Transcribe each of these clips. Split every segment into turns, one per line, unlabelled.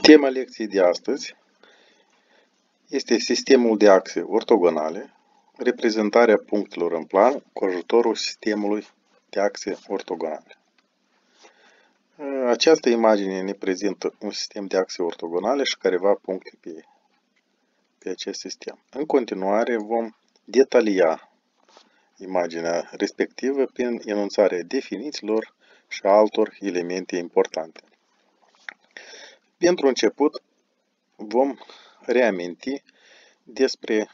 Tema lecției de astăzi este sistemul de axe ortogonale, reprezentarea punctelor în plan cu ajutorul sistemului de axe ortogonale. Această imagine ne prezintă un sistem de axe ortogonale și careva puncte pe acest sistem. În continuare vom detalia imaginea respectivă prin enunțarea definițiilor și altor elemente importante. Pentru început, vom reaminti despre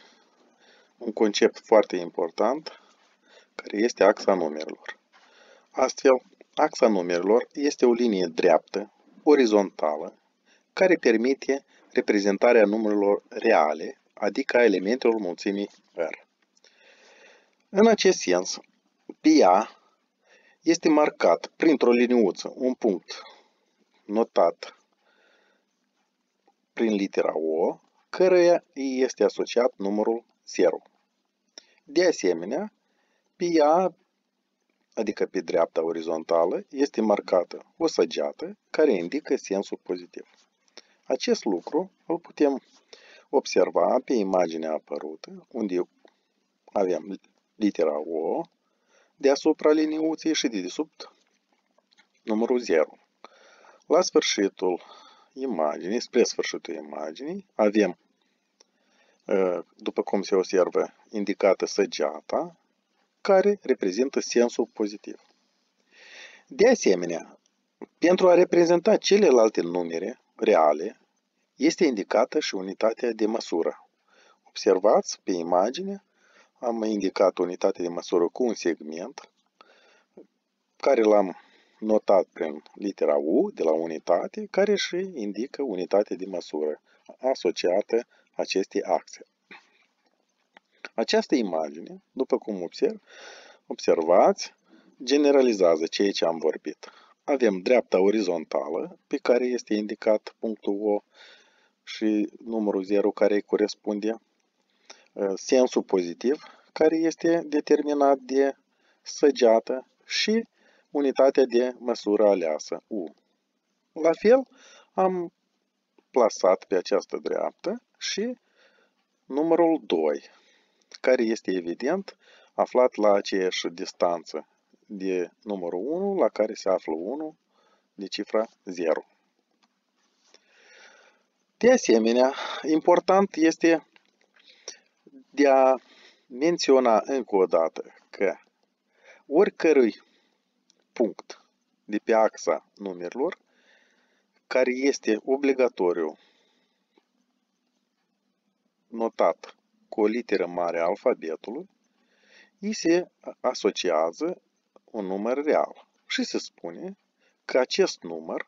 un concept foarte important, care este axa numerelor. Astfel, axa numerelor este o linie dreaptă, orizontală, care permite reprezentarea numerelor reale, adică a elementelor mulțimii R. În acest sens, pe A este marcat printr-o liniuță un punct notat prin litera O, căreia îi este asociat numărul 0. De asemenea, pe A, adică pe dreapta orizontală, este marcată o săgeată care indică sensul pozitiv. Acest lucru îl putem observa pe imaginea apărută, unde avem litera O deasupra liniuței și dedesubt numărul 0. La sfârșitul imaginii, spre sfârșitul imaginii, avem, după cum se observă, indicată săgeata, care reprezintă sensul pozitiv. De asemenea, pentru a reprezenta celelalte numere reale, este indicată și unitatea de măsură. Observați, pe imagine, am indicat unitatea de măsură cu un segment, care l-am notat prin litera U de la unitate, care și indică unitatea de măsură asociată acestei axe. Această imagine, după cum observați, generalizează ceea ce am vorbit. Avem dreapta orizontală, pe care este indicat punctul O și numărul 0 care îi corespunde, sensul pozitiv, care este determinat de săgeată și unitatea de măsură aleasă, U. La fel, am plasat pe această dreaptă și numărul 2, care este evident aflat la aceeași distanță de numărul 1, la care se află 1 de cifra 0. De asemenea, important este de a menționa încă o dată că oricărui punct de pe axa numerelor, care este obligatoriu notat cu o literă mare a alfabetului, îi se asociază un număr real și se spune că acest număr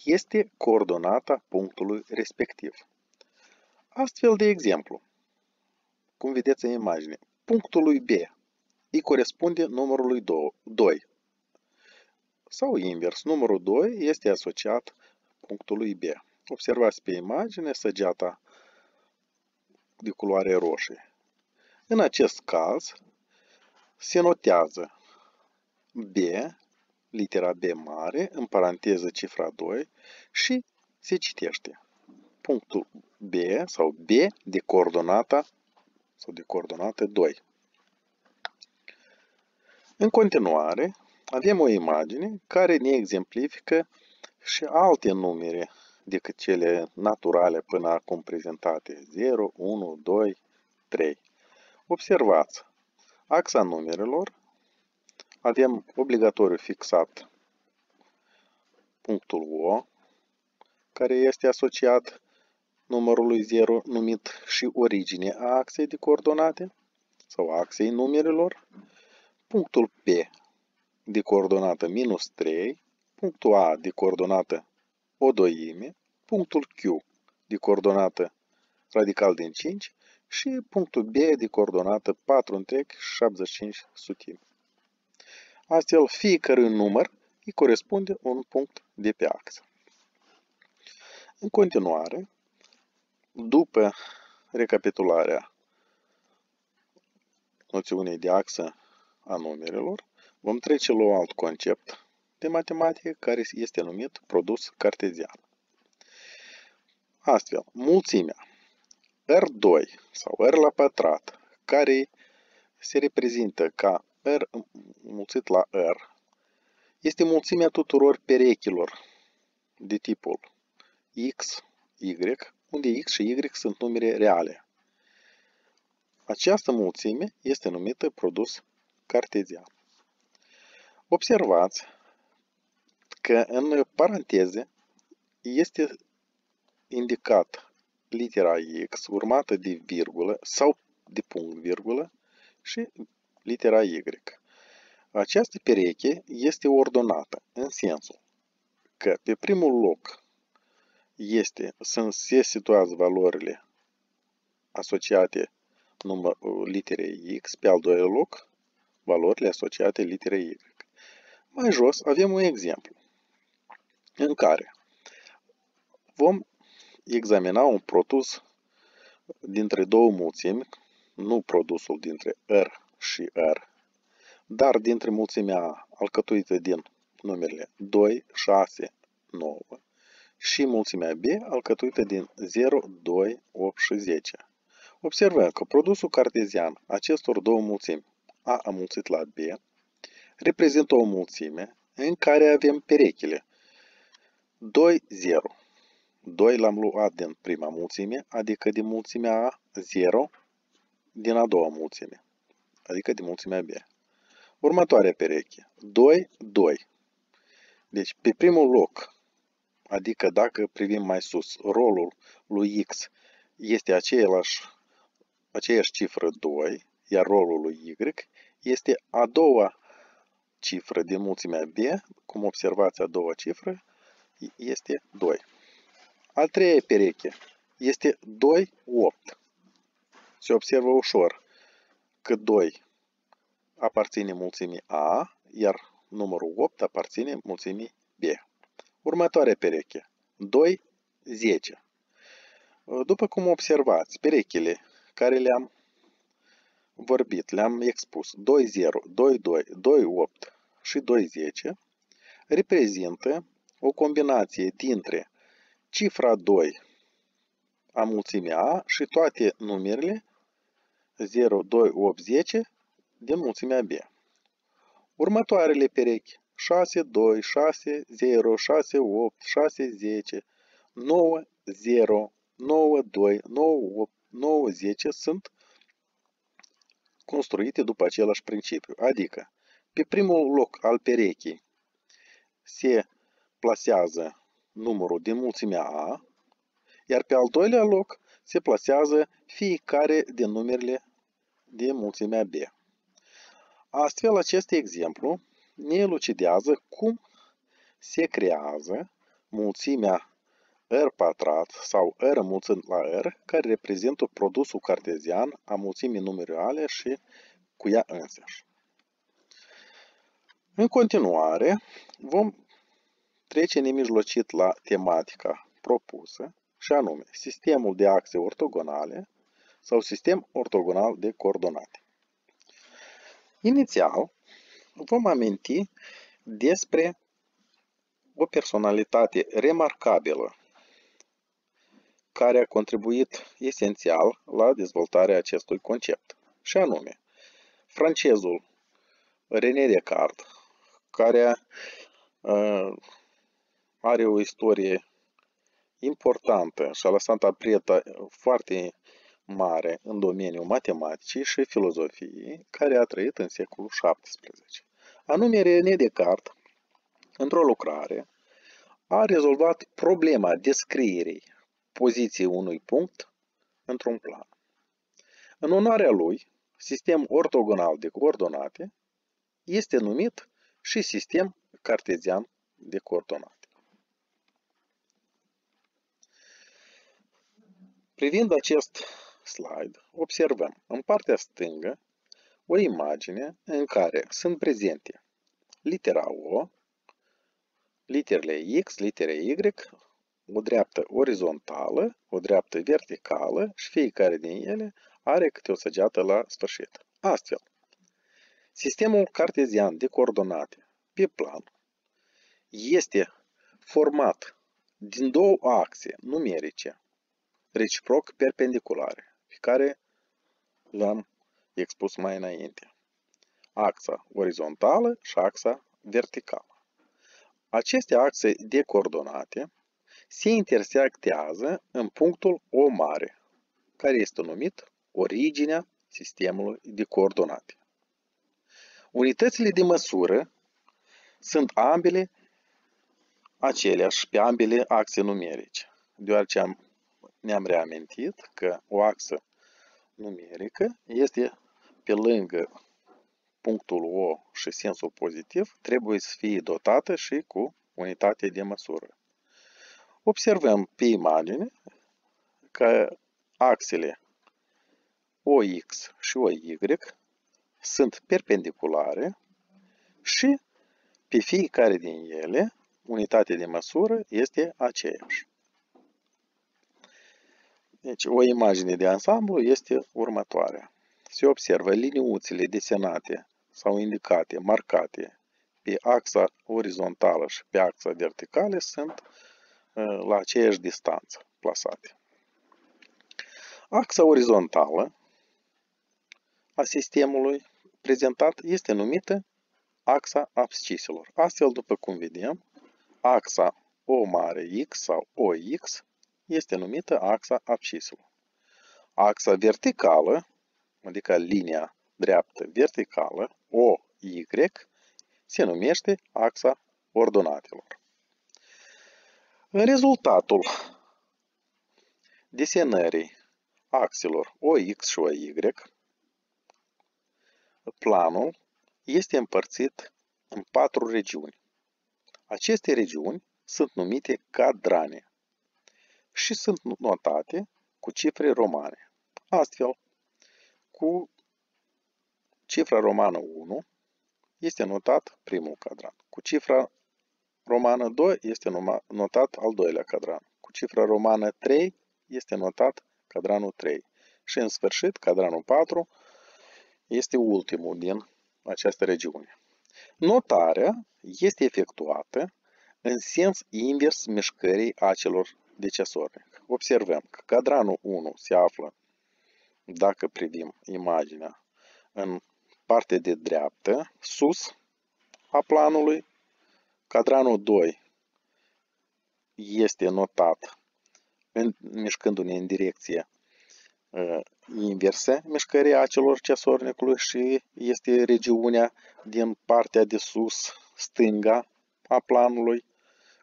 este coordonata punctului respectiv. Astfel, de exemplu, cum vedeți în imagine, punctului B îi corespunde numărului 2. Sau invers, numărul 2 este asociat punctului B. Observați pe imagine săgeata de culoare roșie. În acest caz, se notează B, litera B mare, în paranteză cifra 2 și se citește punctul B sau B de coordonată 2. În continuare, avem o imagine care ne exemplifică și alte numere decât cele naturale până acum prezentate, 0, 1, 2, 3. Observați, axa numerelor, avem obligatoriu fixat punctul O, care este asociat numărului 0, numit și origine a axei de coordonate sau axei numerelor, punctul P de coordonată minus 3, punctul A de coordonată o doime, punctul Q de coordonată radical din 5 și punctul B de coordonată 4 întreg 75 sutimi. Astfel, fiecărui număr îi corespunde un punct de pe axă. În continuare, după recapitularea noțiunii de axă a numerelor, vom trece la un alt concept de matematică care este numit produs cartezian. Astfel, mulțimea R2 sau R la pătrat, care se reprezintă ca R mulțit la R, este mulțimea tuturor perechilor de tipul X, Y, unde X și Y sunt numere reale. Această mulțime este numită produs cartezian. Observați că în paranteze este indicat litera X urmată de virgulă sau de punct virgulă și litera Y. Această pereche este ordonată în sensul că pe primul loc se situează valorile asociate literei X, pe al doilea loc valorile asociate literei Y. Mai jos avem un exemplu în care vom examina un produs dintre două mulțimi, nu produsul dintre R și R, dar dintre mulțimea A, alcătuită din numerele 2, 6, 9 și mulțimea B, alcătuită din 0, 2, 8 și 10. Observăm că produsul cartezian acestor două mulțimi, A înmulțit la B, reprezintă o mulțime în care avem perechile 2, 0. 2 l-am luat din prima mulțime, adică din mulțimea A, 0 din a doua mulțime, adică din mulțimea B. Următoarea pereche, 2, 2. Deci, pe primul loc, adică dacă privim mai sus, rolul lui X este aceeași cifră 2, iar rolul lui Y este a doua cifră din mulțimea B, cum observați, a doua cifră este 2. Al treia pereche este 2, 8. Se observă ușor că 2 aparține mulțimii A, iar numărul 8 aparține mulțimii B. Următoarea pereche, 2, 10. După cum observați, perechile care le-am vorbit, le-am expus, 2, 0, 2, 2, 2, 8 și 2, 10, reprezintă o combinație dintre cifra 2 a mulțimii A și toate numerele 0, 2, 8, 10 din mulțimea B. Următoarele perechi 6, 2, 6, 0, 6, 8, 6, 10, 9, 0, 9, 2, 9, 8, 9, 10 sunt construite după același principiu, adică pe primul loc al perechii se plasează numărul din mulțimea A, iar pe al doilea loc se plasează fiecare din numerele din mulțimea B. Astfel, acest exemplu ne elucidează cum se creează mulțimea R pătrat sau R înmulțit la R, care reprezintă produsul cartezian a mulțimii numerale și cu ea însăși. În continuare, vom trece nemijlocit la tematica propusă, și anume sistemul de axe ortogonale sau sistem ortogonal de coordonate. Inițial, vom aminti despre o personalitate remarcabilă care a contribuit esențial la dezvoltarea acestui concept, și anume francezul René Descartes, care are o istorie importantă și a lăsat amprentă foarte mare în domeniul matematicii și filozofiei, care a trăit în secolul XVII. Anume, René Descartes, într-o lucrare, a rezolvat problema descrierii poziției unui punct într-un plan. În onoarea lui, sistem ortogonal de coordonate este numit și sistem cartezian de coordonate. Privind acest slide, observăm în partea stângă o imagine în care sunt prezente litera O, literele X, literele Y, o dreaptă orizontală, o dreaptă verticală și fiecare din ele are câte o săgeată la sfârșit. Astfel, sistemul cartezian de coordonate pe plan este format din două axe numerice reciproc perpendiculare, pe care le-am expus mai înainte. Axa orizontală și axa verticală. Aceste axe de coordonate se intersectează în punctul O mare, care este numit originea sistemului de coordonate. Unitățile de măsură sunt ambele aceleași pe ambele axe numerice, deoarece ne-am reamintit că o axă numerică este pe lângă punctul O și sensul pozitiv, trebuie să fie dotată și cu unitate de măsură. Observăm pe imagine că axele OX și OY sunt perpendiculare și pe fiecare din ele unitatea de măsură este aceeași. Deci, o imagine de ansamblu este următoarea. Se observă liniuțele desenate sau indicate, marcate pe axa orizontală și pe axa verticală sunt la aceeași distanță plasate. Axa orizontală a sistemului prezentat este numită axa absciselor. Astfel, după cum vedem, axa O mare X sau OX este numită axa absciselor. Axa verticală, adică linia dreaptă verticală, OY, se numește axa ordonatelor. În rezultatul desenării axelor OX și OY, planul este împărțit în 4 regiuni. Aceste regiuni sunt numite cadrane și sunt notate cu cifre romane. Astfel, cu cifra romană 1 este notat primul cadran. Cu cifra romană 2 este notat al doilea cadran. Cu cifra romană 3 este notat cadranul 3. Și în sfârșit, cadranul 4 este ultimul din această regiune. Notarea este efectuată în sens invers mișcării acelor decesornic. Observăm că cadranul 1 se află, dacă privim imaginea, în partea de dreaptă, sus a planului. Cadranul 2 este notat mișcându-ne în direcție inversă mișcării acelor cesornicului și este regiunea din partea de sus stânga a planului.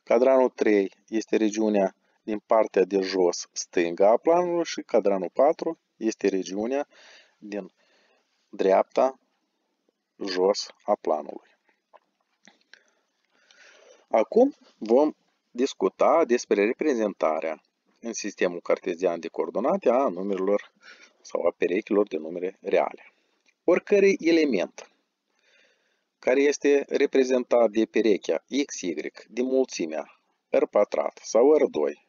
Cadranul 3 este regiunea din partea de jos stânga a planului și cadranul 4 este regiunea din dreapta jos a planului. Acum vom discuta despre reprezentarea în sistemul cartezian de coordonate a numerelor sau a perechilor de numere reale. Oricărui element care este reprezentat de perechea XY din mulțimea R pătrat sau R2,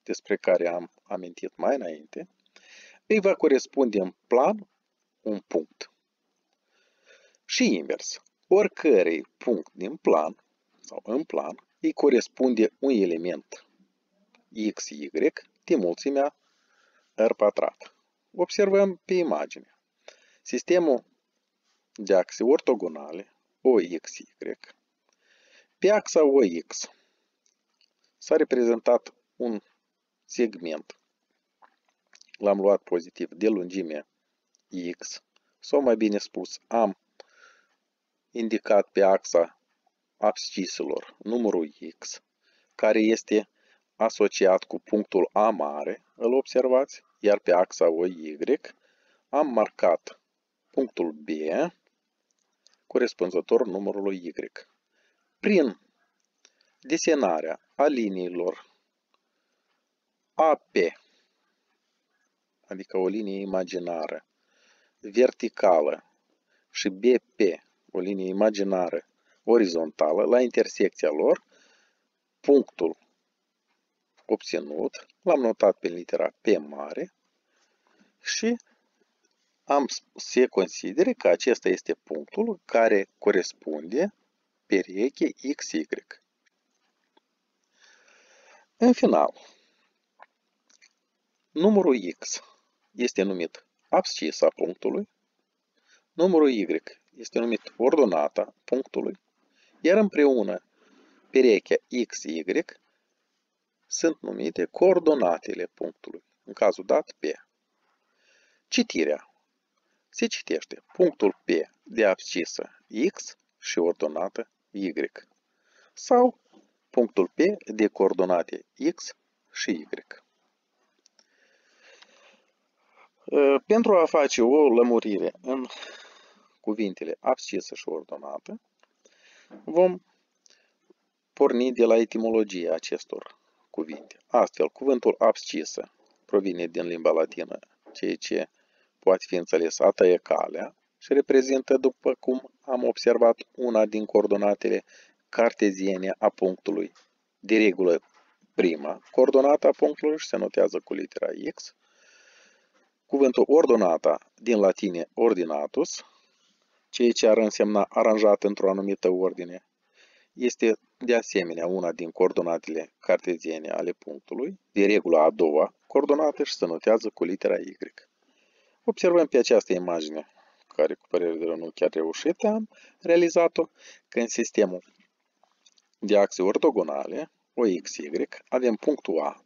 despre care am amintit mai înainte, îi va corespunde în plan un punct. Și invers, oricărui punct din plan sau în plan îi corespunde un element XY din mulțimea R pătrat. Observăm pe imagine. Sistemul de axe ortogonale OXY. Pe axa OX s-a reprezentat un segment, l-am luat pozitiv, de lungime X, sau mai bine spus, am indicat pe axa absciselor numărul X, care este asociat cu punctul A mare, îl observați, iar pe axa OY am marcat punctul B, corespunzător numărului Y. Prin desenarea a liniilor AP, adică o linie imaginară, verticală, și BP, o linie imaginară orizontală, la intersecția lor, punctul obținut, l-am notat pe litera P mare și se considere că acesta este punctul care corespunde perechei XY. În final, Numărul x este numit abscisa punctului, numărul y este numit ordonata punctului, iar împreună perechea XY sunt numite coordonatele punctului, în cazul dat P. Citirea. Se citește punctul P de abscisă X și ordonată Y sau punctul P de coordonate X și Y. Pentru a face o lămurire în cuvintele abscisă și ordonată, vom porni de la etimologia acestor cuvinte. Astfel, cuvântul abscisă provine din limba latină, ceea ce poate fi înțeles a tăie calea și reprezintă, după cum am observat, una din coordonatele carteziene a punctului, de regulă prima coordonată a punctului și se notează cu litera X. Cuvântul ordonata, din latine ordinatus, ceea ce ar însemna aranjat într-o anumită ordine, este de asemenea una din coordonatele carteziene ale punctului, de regulă a doua coordonată și se notează cu litera Y. Observăm pe această imagine, care cu părere de rău nu chiar reușită, am realizat-o că în sistemul de axe ortogonale, OXY, avem punctul A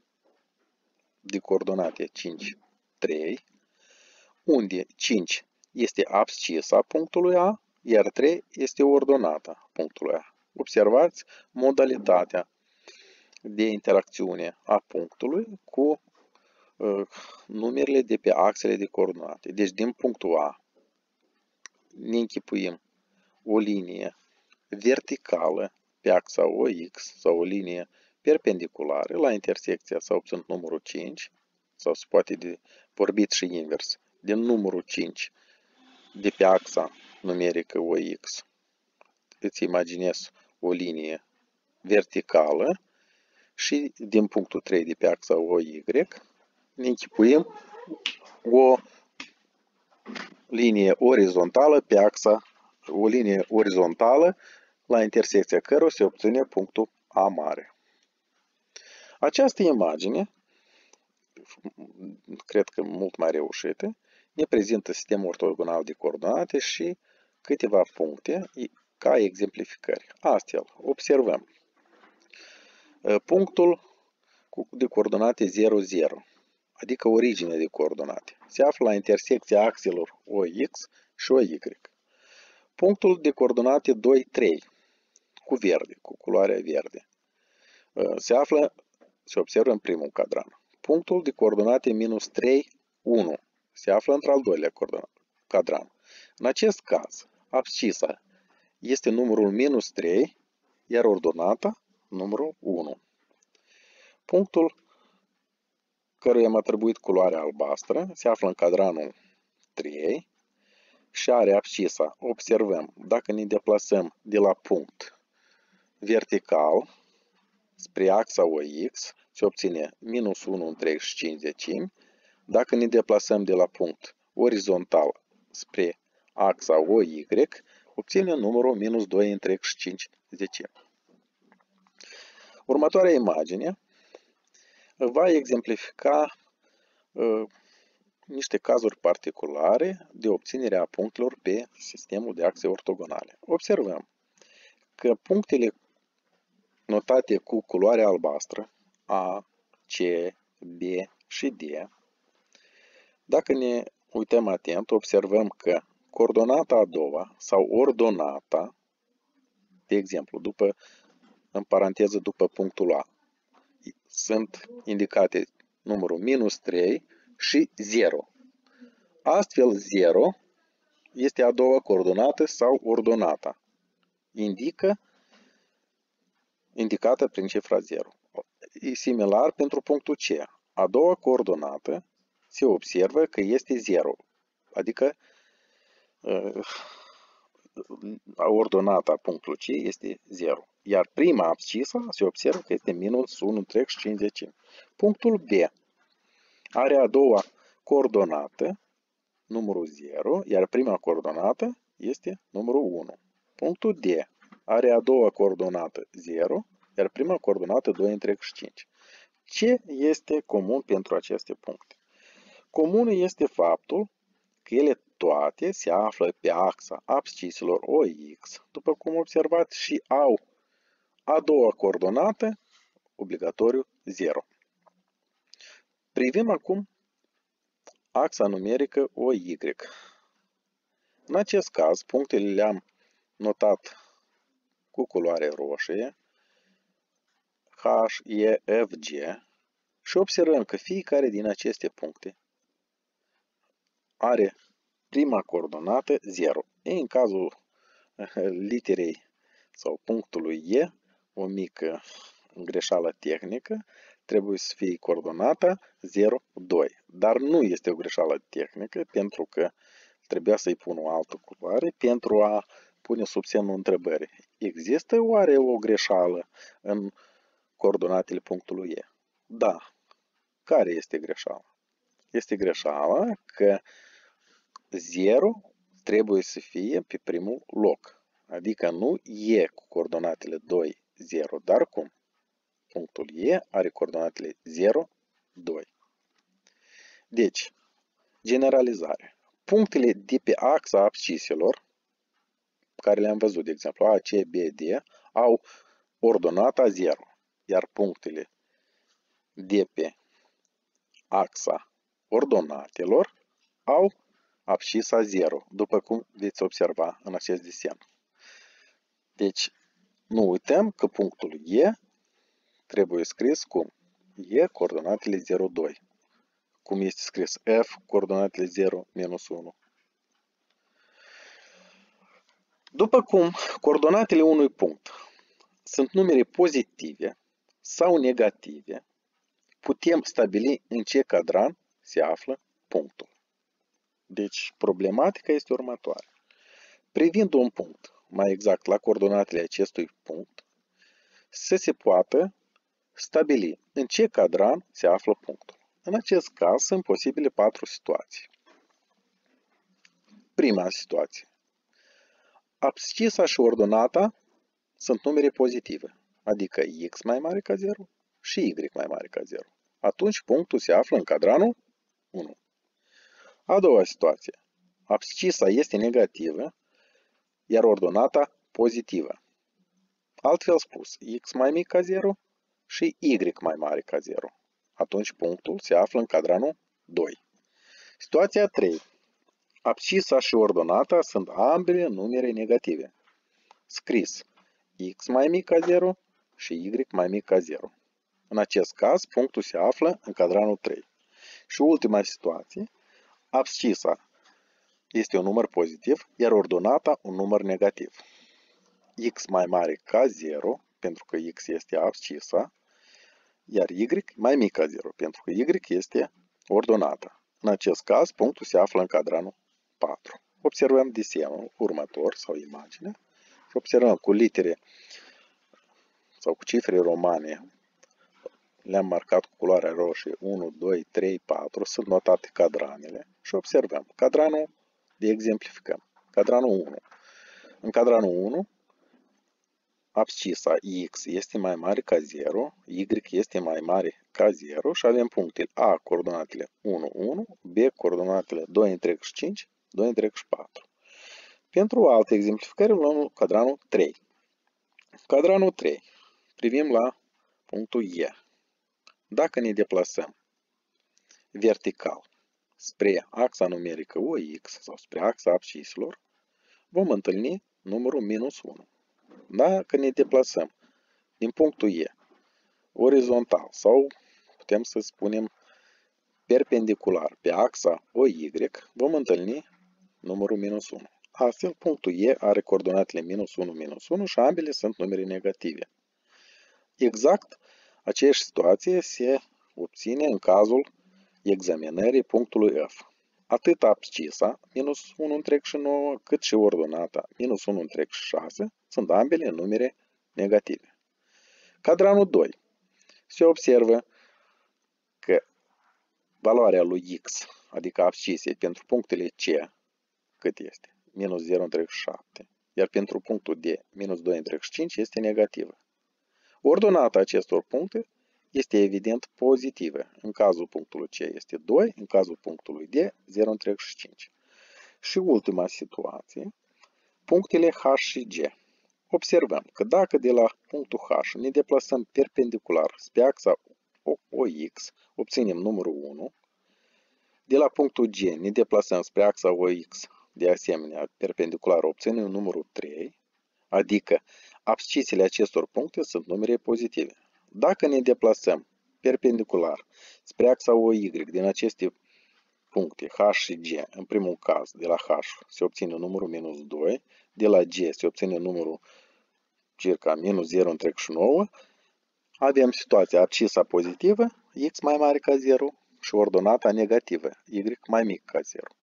de coordonate 5, 3, unde 5 este abscisa punctului A, iar 3 este ordonata punctului A. Observați modalitatea de interacțiune a punctului cu numerele de pe axele de coordonate. Deci din punctul A ne închipuim o linie verticală pe axa OX sau o linie perpendiculară. La intersecția s-a obținut numărul 5 sau se poate de vorbit și invers. Din numărul 5 de pe axa numerică OX îți imaginezi o linie verticală și din punctul 3 de pe axa OY ne închipuim o linie orizontală pe axa, o linie orizontală la intersecția căruia se obține punctul A mare. Această imagine, cred că mult mai reușită, ne prezintă sistemul ortogonal de coordonate și câteva puncte ca exemplificări. Astfel, observăm punctul de coordonate 0, 0, adică origine de coordonate, se află la intersecția axelor OX și OY. Punctul de coordonate 2, 3, cu verde, cu culoarea verde, se observă în primul cadran. Punctul de coordonate minus 3, 1, se află într-al doilea cadran. În acest caz, abscisa este numărul minus 3, iar ordonata numărul 1. Punctul căruia am atribuit culoarea albastră se află în cadranul 3 și are abscisa. Observăm, dacă ne deplasăm de la punct vertical spre axa OX, se obține minus 1 în 35 decimi. Dacă ne deplasăm de la punct orizontal spre axa OY, obținem numărul minus 2 în 35 decimi. Următoarea imagine va exemplifica niște cazuri particulare de obținere a punctelor pe sistemul de axe ortogonale. Observăm că punctele notate cu culoarea albastră, A, C, B și D, dacă ne uităm atent, observăm că coordonata a doua sau ordonata, de exemplu, în paranteză după punctul A, sunt indicate numărul minus 3 și 0. Astfel, 0 este a doua coordonată sau ordonata, indicată prin cifra 0. E similar pentru punctul C. A doua coordonată se observă că este 0, adică ordonata punctului C este 0. Iar prima abscisă se observă că este minus 1,35. Punctul B are a doua coordonată, numărul 0, iar prima coordonată este numărul 1. Punctul D are a doua coordonată 0, iar prima coordonată 2,35. Ce este comun pentru aceste puncte? Comun este faptul că ele toate se află pe axa absciselor OX, după cum observați, și au a doua coordonată, obligatoriu 0. Privim acum axa numerică OY. În acest caz, punctele le-am notat cu culoare roșie, H, E, F, G, și observăm că fiecare din aceste puncte are prima coordonată 0. În cazul literei sau punctului E, o mică greșeală tehnică, trebuie să fie coordonata 0, 2. Dar nu este o greșeală tehnică, pentru că trebuia să-i pun o altă culoare pentru a pune sub semnul întrebării. Există oare o greșeală în coordonatele punctului E? Da. Care este greșeala? Este greșeala că 0 trebuie să fie pe primul loc. Adică nu E cu coordonatele 2, 0, dar cum? Punctul E are coordonatele 0, 2. Deci, generalizare. Punctele de pe axa absciselor, care le-am văzut, de exemplu, A, C, B, D, au ordonata 0, iar punctele de pe axa ordonatelor au abscisa 0, după cum veți observa în acest desen. Deci, nu uităm că punctul E trebuie scris cum? E coordonatele 0, 2. Cum este scris F coordonatele 0, minus 1. După cum coordonatele unui punct sunt numere pozitive sau negative, putem stabili în ce cadran se află punctul. Deci, problematica este următoarea. Privind un punct, mai exact la coordonatele acestui punct, să se poată stabili în ce cadran se află punctul. În acest caz sunt posibile 4 situații. Prima situație. Abscisa și ordonata sunt numere pozitive, adică x mai mare ca 0 și y mai mare ca 0. Atunci punctul se află în cadranul 1. A doua situație. Abscisa este negativă, iar ordonata pozitivă. Altfel spus, x mai mic ca 0 și y mai mare ca 0. Atunci punctul se află în cadranul 2. Situația 3. Abscisa și ordonata sunt ambele numere negative. Scris x mai mic ca 0 și y mai mic ca 0. În acest caz, punctul se află în cadranul 3. Și ultima situație, abscisa este un număr pozitiv, iar ordonata un număr negativ. X mai mare ca 0, pentru că x este abscisa, iar y mai mic ca 0, pentru că y este ordonata. În acest caz, punctul se află în cadranul 4. Observăm desenul următor sau imaginea și observăm cu litere sau cu cifre romane, le-am marcat cu culoarea roșie 1, 2, 3, 4, sunt notate cadranele și observăm. Cadranul de exemplificăm. Cadranul 1. În cadranul 1, abscisa x este mai mare ca 0, y este mai mare ca 0 și avem punctele A, coordonatele 1, 1, B, coordonatele 2 întreg și 5, 2 întreg și 4. Pentru alte exemplificări luăm cadranul 3. Cadranul 3. Privim la punctul E. Dacă ne deplasăm vertical spre axa numerică OX sau spre axa absciselor, vom întâlni numărul minus 1. Dacă ne deplasăm din punctul E orizontal sau putem să spunem perpendicular pe axa OY, vom întâlni numărul minus 1. Astfel, punctul E are coordonatele minus 1, minus 1 și ambele sunt numere negative. Exact aceeași situație se obține în cazul examinării punctului F. Atât abscisa, minus 1 întreg și 9, cât și ordonata, minus 1 întreg și 6, sunt ambele numere negative. Cadranul 2. Se observă că valoarea lui x, adică abscisei, pentru punctele C, cât este? Minus 0 întreg și 7, iar pentru punctul D, minus 2 întreg și 5, este negativă. Ordonata acestor puncte este evident pozitive. În cazul punctului C este 2, în cazul punctului D 0,5. Și ultima situație, punctele H și G. Observăm că dacă de la punctul H ne deplasăm perpendicular spre axa OX, obținem numărul 1. De la punctul G ne deplasăm spre axa OX, de asemenea perpendicular, obținem numărul 3, adică abscisele acestor puncte sunt numere pozitive. Dacă ne deplasăm perpendicular spre axa OY din aceste puncte H și G, în primul caz de la H se obține numărul minus 2, de la G se obține numărul circa minus 0,9, avem situația abscisa pozitivă, x mai mare ca 0 și ordonata negativă, y mai mic ca 0.